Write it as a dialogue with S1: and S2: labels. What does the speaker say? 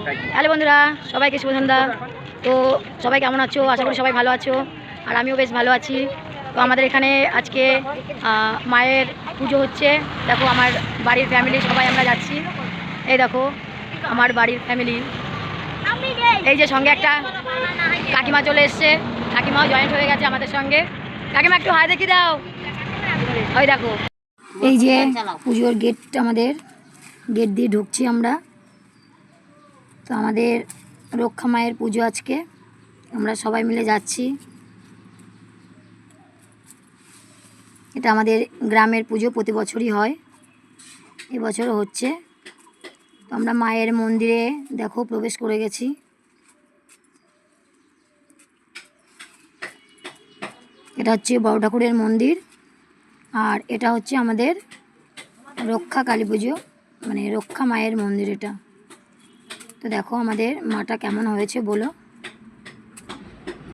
S1: Hello বন্ধুরা, সবাইকে শুভ সন্ধ্যা। তো সবাই কেমন আছো? আশা করি সবাই ভালো আছো, আর আমিও বেশ ভালো আছি। তো আমাদের এখানে আজকে মায়ের পুজো হচ্ছে। দেখো আমার বাড়ির ফ্যামিলি সবাই আমরা যাচ্ছি। এই দেখো আমার বাড়ির ফ্যামিলি, এই যে সঙ্গে একটা কাকিমা চলে এসছে, কাকিমাও জয়েন্ট হয়ে গেছে আমাদের সঙ্গে। কাকিমা একটু হাই দেখি দাও। ওই দেখো এই যে পুজোর গেট, আমাদের গেট দিয়ে ঢুকছি আমরা। তো আমাদের রক্ষা মায়ের পুজো আজকে, আমরা সবাই মিলে যাচ্ছি। এটা আমাদের গ্রামের পুজো, প্রতি বছরই হয়, এবছরও হচ্ছে। তো আমরা মায়ের মন্দিরে দেখো প্রবেশ করে গেছি। এটা হচ্ছে বড় ঠাকুরের মন্দির, আর এটা হচ্ছে আমাদের রক্ষা কালী পুজো, মানে রক্ষা মায়ের মন্দির এটা। তো দেখো আমাদের মাটা কেমন হয়েছে বলো।